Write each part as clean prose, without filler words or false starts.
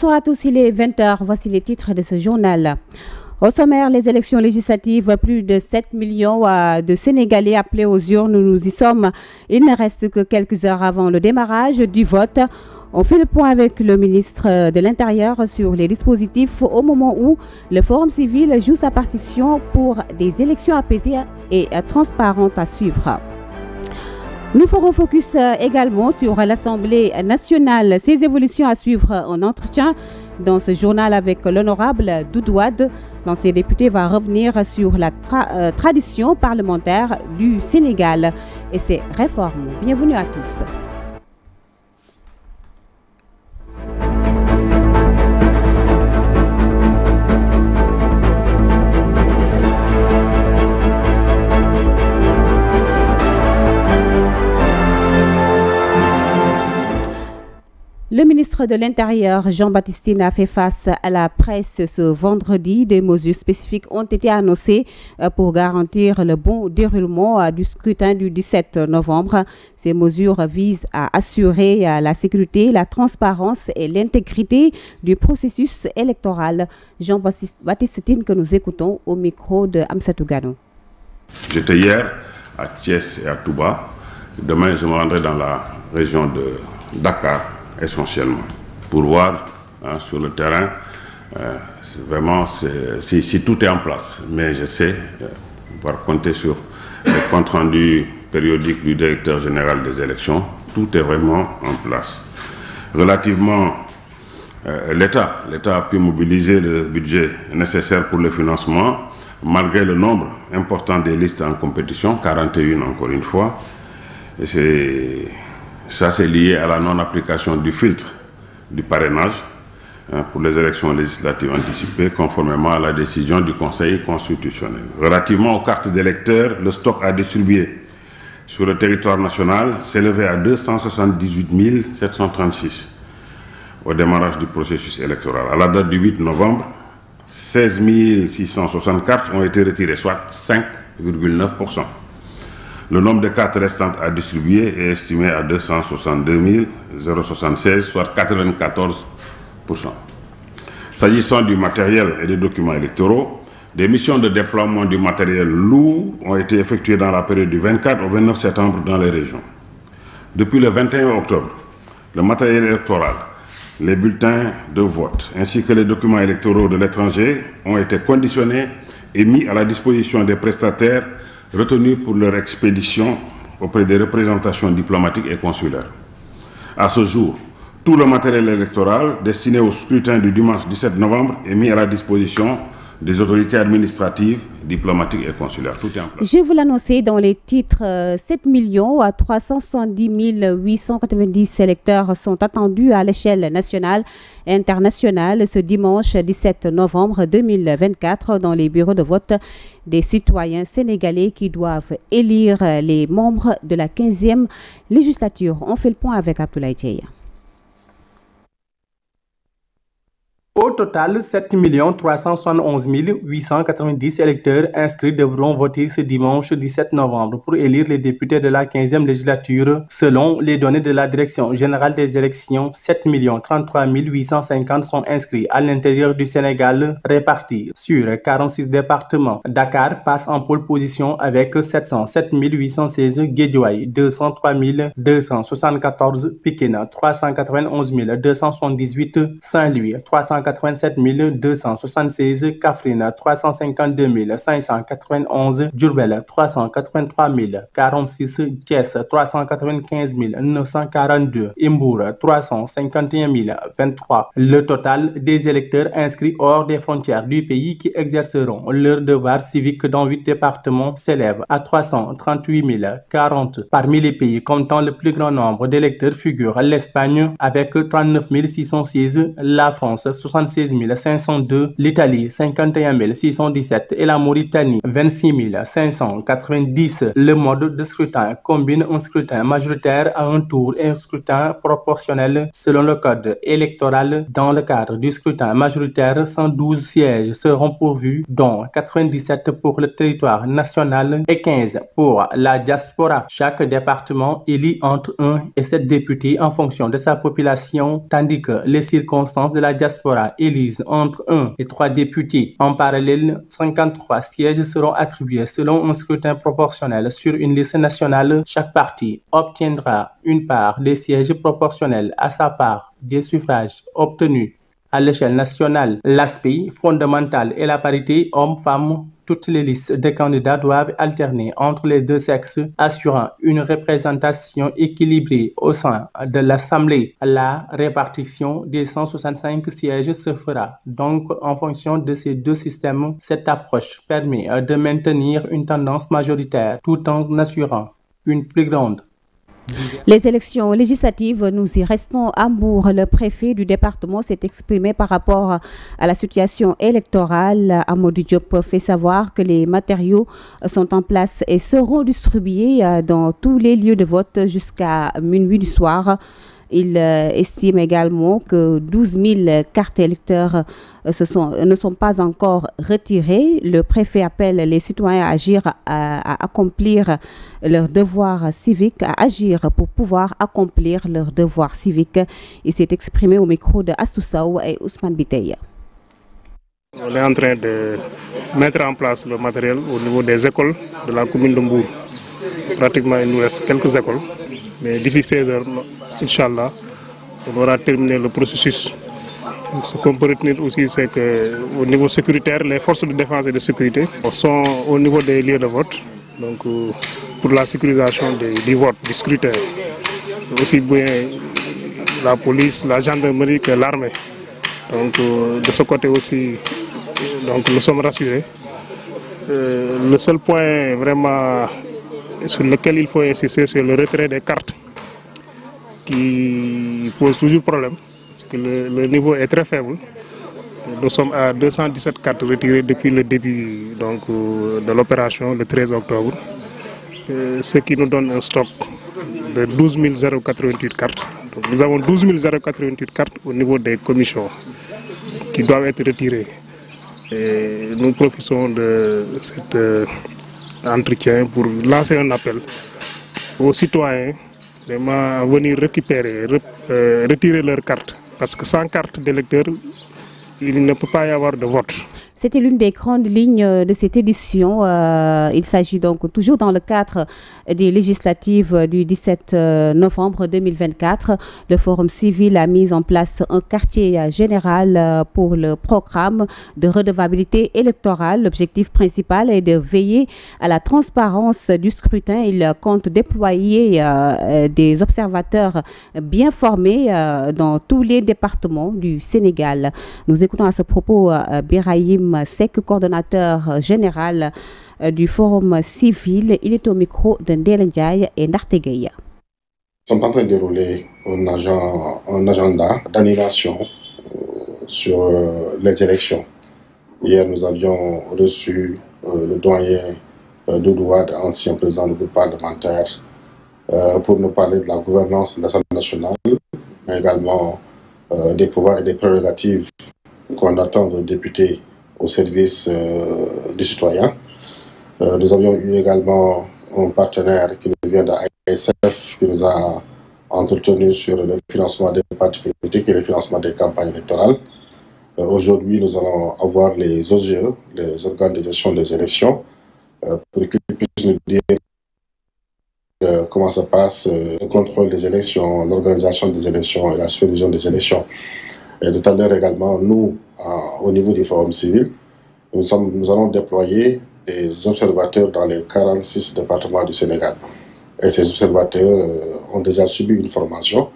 Bonsoir à tous, il est 20h. Voici les titres de ce journal. Au sommaire, les élections législatives, plus de 7 millions de Sénégalais appelés aux urnes. Nous y sommes. Il ne reste que quelques heures avant le démarrage du vote. On fait le point avec le ministre de l'Intérieur sur les dispositifs au moment où le Forum civil joue sa partition pour des élections apaisées et transparentes à suivre. Nous ferons focus également sur l'Assemblée nationale. Ces évolutions à suivre en entretien dans ce journal avec l'honorable Doudou Wade. L'ancien député va revenir sur la tradition parlementaire du Sénégal et ses réformes. Bienvenue à tous. Le ministre de l'Intérieur, Jean-Baptiste Tine, a fait face à la presse ce vendredi. Des mesures spécifiques ont été annoncées pour garantir le bon déroulement du scrutin du 17 novembre. Ces mesures visent à assurer la sécurité, la transparence et l'intégrité du processus électoral. Jean-Baptiste Tine, que nous écoutons au micro de Amsatou Gano. J'étais hier à Thiès et à Touba. Demain, je me rendrai dans la région de Dakar, essentiellement, pour voir sur le terrain vraiment si tout est en place. Mais je sais pouvoir compter sur les comptes rendus périodiques du directeur général des élections. Tout est vraiment en place. Relativement l'État a pu mobiliser le budget nécessaire pour le financement, malgré le nombre important des listes en compétition, 41 encore une fois. Et ça, c'est lié à la non-application du filtre du parrainage pour les élections législatives anticipées, conformément à la décision du Conseil constitutionnel. Relativement aux cartes d'électeurs, le stock à distribuer sur le territoire national s'élevait à 278 736 au démarrage du processus électoral. À la date du 8 novembre, 16 664 ont été retirés, soit 5,9%. Le nombre de cartes restantes à distribuer est estimé à 262 076, soit 94%. S'agissant du matériel et des documents électoraux, des missions de déploiement du matériel lourd ont été effectuées dans la période du 24 au 29 septembre dans les régions. Depuis le 21 octobre, le matériel électoral, les bulletins de vote ainsi que les documents électoraux de l'étranger ont été conditionnés et mis à la disposition des prestataires retenus pour leur expédition auprès des représentations diplomatiques et consulaires. À ce jour, tout le matériel électoral destiné au scrutin du dimanche 17 novembre est mis à la disposition des autorités administratives, diplomatiques et consulaires. Tout est en place. Je vous l'annonçais dans les titres, 7 370 890 électeurs sont attendus à l'échelle nationale et internationale ce dimanche 17 novembre 2024 dans les bureaux de vote des citoyens sénégalais qui doivent élire les membres de la 15e législature. On fait le point avec Abdoulaye Djeya. Au total, 7 371 890 électeurs inscrits devront voter ce dimanche 17 novembre pour élire les députés de la 15e législature. Selon les données de la Direction générale des élections, 7 33 850 sont inscrits à l'intérieur du Sénégal, répartis sur 46 départements. Dakar passe en pole position avec 707 816, Guédiawaye 203 274, Pikine 391 278, Saint-Louis 387 276, Kaffrine 352 591, Diourbel 383 046, Thiès 395 942, Imbour 351 023. Le total des électeurs inscrits hors des frontières du pays qui exerceront leur devoir civique dans 8 départements s'élève à 338 040. Parmi les pays comptant le plus grand nombre d'électeurs figure l'Espagne avec 39 606, la France 76 502, l'Italie 51 617 et la Mauritanie 26 590. Le mode de scrutin combine un scrutin majoritaire à un tour et un scrutin proportionnel selon le code électoral. Dans le cadre du scrutin majoritaire, 112 sièges seront pourvus, dont 97 pour le territoire national et 15 pour la diaspora. Chaque département élit entre 1 et 7 députés en fonction de sa population, tandis que les circonstances de la diaspora élisent entre 1 et 3 députés. En parallèle, 53 sièges seront attribués selon un scrutin proportionnel sur une liste nationale. Chaque parti obtiendra une part des sièges proportionnels à sa part des suffrages obtenus à l'échelle nationale. L'aspect fondamental est la parité homme-femme. Toutes les listes de candidats doivent alterner entre les deux sexes, assurant une représentation équilibrée au sein de l'Assemblée. La répartition des 165 sièges se fera donc en fonction de ces deux systèmes. Cette approche permet de maintenir une tendance majoritaire tout en assurant une plus grande. Les élections législatives, nous y restons à Mbour. Le préfet du département s'est exprimé par rapport à la situation électorale. Amadou Diop fait savoir que les matériaux sont en place et seront distribués dans tous les lieux de vote jusqu'à minuit du soir. Il estime également que 12 000 cartes électeurs ne sont pas encore retirées. Le préfet appelle les citoyens à agir, à accomplir leur devoir civique, à agir pour pouvoir accomplir leur devoir civique. Il s'est exprimé au micro de Astou Sow et Ousmane Biteye. On est en train de mettre en place le matériel au niveau des écoles de la commune de Mbour. Pratiquement, il nous reste quelques écoles. Mais d'ici 16 heures, Inch'Allah, on aura terminé le processus. Ce qu'on peut retenir aussi, c'est qu'au niveau sécuritaire, les forces de défense et de sécurité sont au niveau des lieux de vote, donc pour la sécurisation du vote, du scrutin. Aussi bien la police, la gendarmerie que l'armée. Donc de ce côté aussi, donc, nous sommes rassurés. Le seul point vraiment sur lequel il faut insister, c'est le retrait des cartes qui pose toujours problème, parce que le niveau est très faible. Nous sommes à 217 cartes retirées depuis le début donc, de l'opération le 13 octobre, ce qui nous donne un stock de 12 088 cartes. Donc, nous avons 12 088 cartes au niveau des commissions qui doivent être retirées. Et nous profitons de cet entretien pour lancer un appel aux citoyens à venir récupérer, retirer leurs cartes. Parce que sans carte d'électeur, il ne peut pas y avoir de vote. C'était l'une des grandes lignes de cette édition. Il s'agit donc toujours dans le cadre des législatives du 17 novembre 2024. Le Forum civil a mis en place un quartier général pour le programme de redevabilité électorale. L'objectif principal est de veiller à la transparence du scrutin. Il compte déployer des observateurs bien formés dans tous les départements du Sénégal. Nous écoutons à ce propos Birahim Seck, coordonnateur général du Forum civil. Il est au micro de Ndéla Ndiaye et Ndarte Gueye. Nous sommes en train de dérouler un agenda d'animation sur les élections. Hier, nous avions reçu le doyen Doudou Wade, ancien président du groupe parlementaire, pour nous parler de la gouvernance de l'Assemblée nationale, mais également des pouvoirs et des prérogatives qu'on attend d'un député au service du citoyen. Nous avions eu également un partenaire qui nous vient de l'ASF qui nous a entretenu sur le financement des partis politiques et le financement des campagnes électorales. Aujourd'hui, nous allons avoir les OGE, les organes de gestion des élections, pour qu'ils puissent nous dire comment se passe le contrôle des élections, l'organisation des élections et la supervision des élections. Et tout à l'heure également, nous, au niveau du Forum civil, nous allons déployer des observateurs dans les 46 départements du Sénégal. Et ces observateurs ont déjà subi une formation.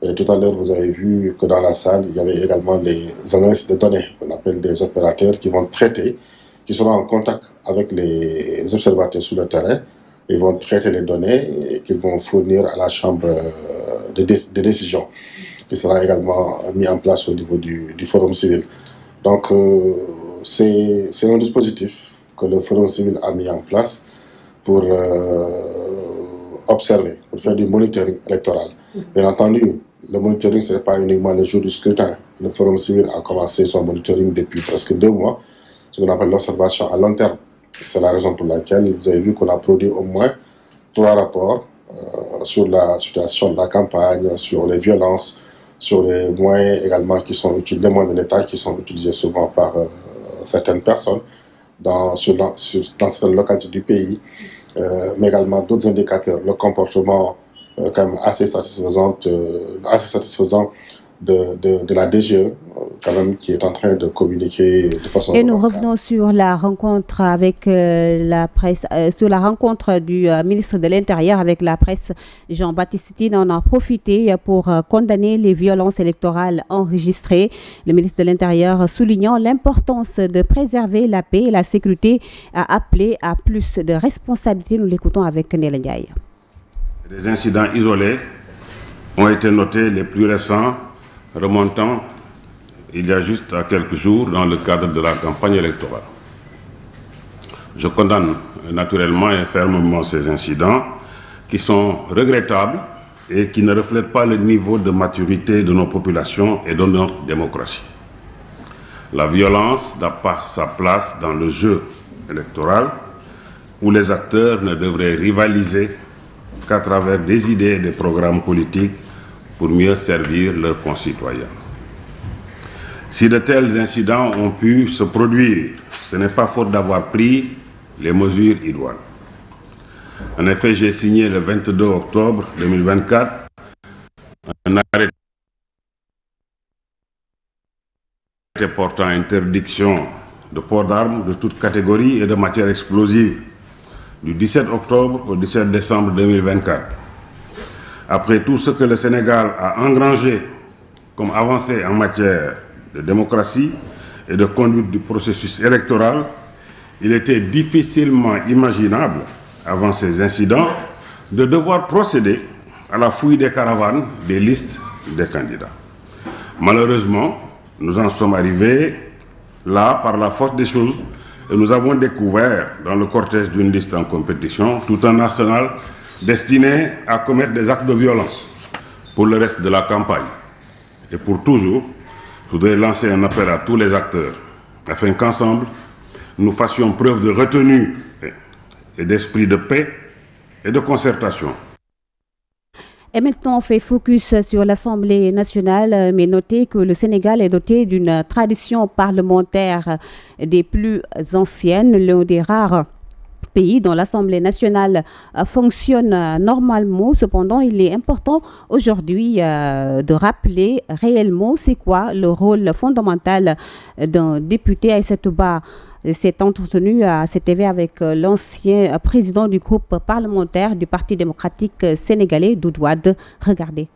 Et tout à l'heure, vous avez vu que dans la salle, il y avait également les analystes de données, qu'on appelle des opérateurs qui vont traiter, qui seront en contact avec les observateurs sur le terrain. Ils vont traiter les données et qu'ils vont fournir à la chambre de décision. qui sera également mis en place au niveau du Forum civil. Donc, c'est un dispositif que le Forum civil a mis en place pour observer, pour faire du monitoring électoral. Bien entendu, le monitoring, ce n'est pas uniquement le jour du scrutin. Le Forum civil a commencé son monitoring depuis presque 2 mois, ce qu'on appelle l'observation à long terme. C'est la raison pour laquelle vous avez vu qu'on a produit au moins 3 rapports sur la situation de la campagne, sur les violences, sur les moyens également qui sont utilisés, les moyens de l'État qui sont utilisés souvent par certaines personnes dans certaines localités du pays, mais également d'autres indicateurs, le comportement quand même assez satisfaisant de la DGE, quand même, qui est en train de communiquer de façon... Et nous revenons sur la rencontre avec la presse, sur la rencontre du ministre de l'Intérieur avec la presse, Jean-Baptiste Tine. On a profité pour condamner les violences électorales enregistrées. Le ministre de l'Intérieur soulignant l'importance de préserver la paix et la sécurité a appelé à plus de responsabilités. Nous l'écoutons avec Néla Ndiaye. Des incidents isolés ont été notés, les plus récents remontant il y a juste quelques jours dans le cadre de la campagne électorale. Je condamne naturellement et fermement ces incidents qui sont regrettables et qui ne reflètent pas le niveau de maturité de nos populations et de notre démocratie. La violence n'a pas sa place dans le jeu électoral où les acteurs ne devraient rivaliser qu'à travers des idées et des programmes politiques pour mieux servir leurs concitoyens. Si de tels incidents ont pu se produire, ce n'est pas faute d'avoir pris les mesures idoines. En effet, j'ai signé le 22 octobre 2024 un arrêté portant interdiction de port d'armes de toute catégorie et de matières explosives du 17 octobre au 17 décembre 2024. Après tout ce que le Sénégal a engrangé comme avancée en matière de démocratie et de conduite du processus électoral, il était difficilement imaginable, avant ces incidents, de devoir procéder à la fouille des caravanes des listes des candidats. Malheureusement, nous en sommes arrivés là par la force des choses et nous avons découvert dans le cortège d'une liste en compétition tout un arsenal destiné à commettre des actes de violence pour le reste de la campagne. Et pour toujours, je voudrais lancer un appel à tous les acteurs afin qu'ensemble, nous fassions preuve de retenue et d'esprit de paix et de concertation. Et maintenant, on fait focus sur l'Assemblée nationale, mais notez que le Sénégal est doté d'une tradition parlementaire des plus anciennes, l'un des rares pays dont l'Assemblée nationale fonctionne normalement. Cependant, il est important aujourd'hui de rappeler réellement c'est quoi le rôle fondamental d'un député. Aïssatou Ba s'est entretenu à CTV avec l'ancien président du groupe parlementaire du Parti démocratique sénégalais, Doudou Wade. Regardez.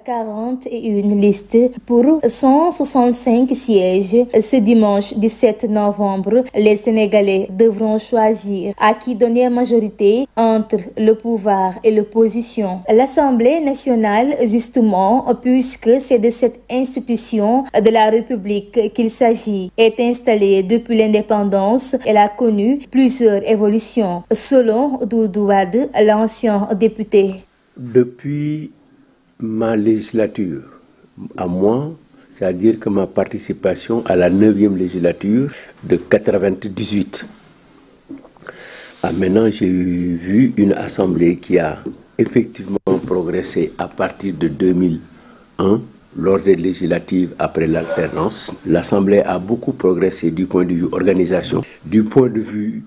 41 listes pour 165 sièges. Ce dimanche 17 novembre, les Sénégalais devront choisir à qui donner majorité entre le pouvoir et l'opposition. L'Assemblée nationale, justement, puisque c'est de cette institution de la République qu'il s'agit, est installée depuis l'indépendance. Elle a connu plusieurs évolutions. Selon Doudou Wade, l'ancien député. Depuis ma législature à moi, c'est-à-dire que ma participation à la 9e législature de 98. Maintenant, j'ai vu une assemblée qui a effectivement progressé à partir de 2001, lors des législatives après l'alternance. L'assemblée a beaucoup progressé du point de vue organisation, du point de vue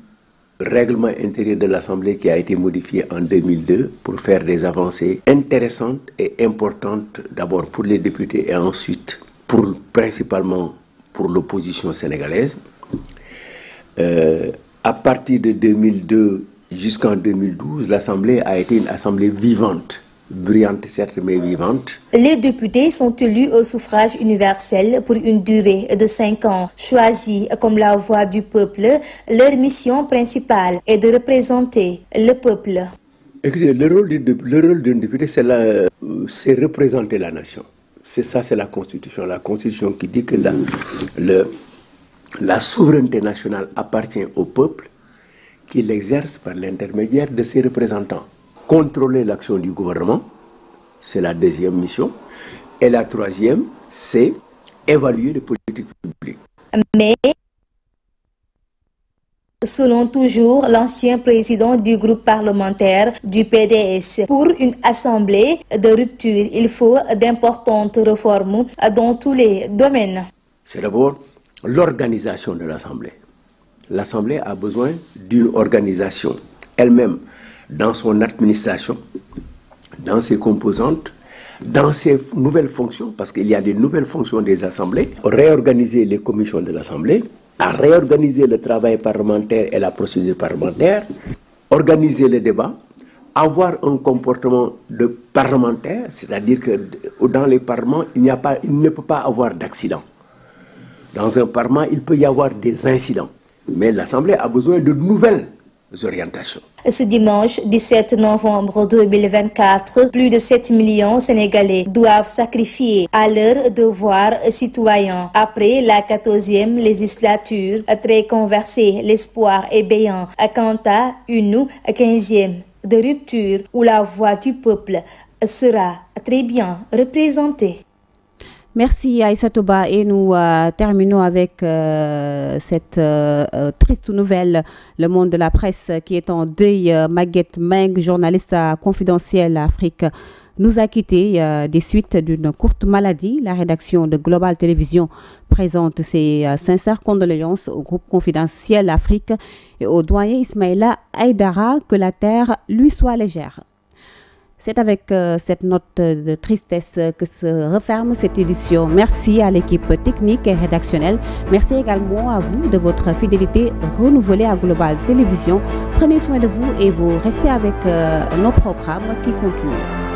règlement intérieur de l'Assemblée qui a été modifié en 2002 pour faire des avancées intéressantes et importantes d'abord pour les députés et ensuite principalement pour l'opposition sénégalaise. À partir de 2002 jusqu'en 2012, l'Assemblée a été une assemblée vivante. Brillante certes, mais vivante. Les députés sont élus au suffrage universel pour une durée de 5 ans. Choisis comme la voix du peuple, leur mission principale est de représenter le peuple. Écoutez, le rôle d'un député, c'est c'est représenter la nation. C'est ça, c'est la Constitution. La Constitution qui dit que la souveraineté nationale appartient au peuple qui l'exerce par l'intermédiaire de ses représentants. Contrôler l'action du gouvernement, c'est la deuxième mission. Et la troisième, c'est évaluer les politiques publiques. Mais, selon toujours l'ancien président du groupe parlementaire du PDS, pour une assemblée de rupture, il faut d'importantes réformes dans tous les domaines. C'est d'abord l'organisation de l'Assemblée. L'Assemblée a besoin d'une organisation elle-même dans son administration, dans ses composantes, dans ses nouvelles fonctions, parce qu'il y a des nouvelles fonctions des assemblées, réorganiser les commissions de l'Assemblée, à réorganiser le travail parlementaire et la procédure parlementaire, organiser les débats, avoir un comportement de parlementaire, c'est-à-dire que dans les parlements, il ne peut pas avoir d'accident. Dans un parlement, il peut y avoir des incidents, mais l'Assemblée a besoin de nouvelles orientations. Ce dimanche 17 novembre 2024, plus de 7 millions Sénégalais doivent sacrifier à leur devoir citoyen. Après la 14e législature, très conversée, l'espoir est béant. Quant à une 15e de rupture où la voix du peuple sera très bien représentée. Merci Aïssa Touba et nous terminons avec cette triste nouvelle. Le monde de la presse qui est en deuil. Maguette Meng, journaliste à Confidentiel Afrique, nous a quittés des suites d'une courte maladie. La rédaction de Global Télévision présente ses sincères condoléances au groupe Confidentiel Afrique et au doyen Ismaïla Aïdara. Que la terre lui soit légère. C'est avec cette note de tristesse que se referme cette édition. Merci à l'équipe technique et rédactionnelle. Merci également à vous de votre fidélité renouvelée à Global Télévision. Prenez soin de vous et vous restez avec nos programmes qui continuent.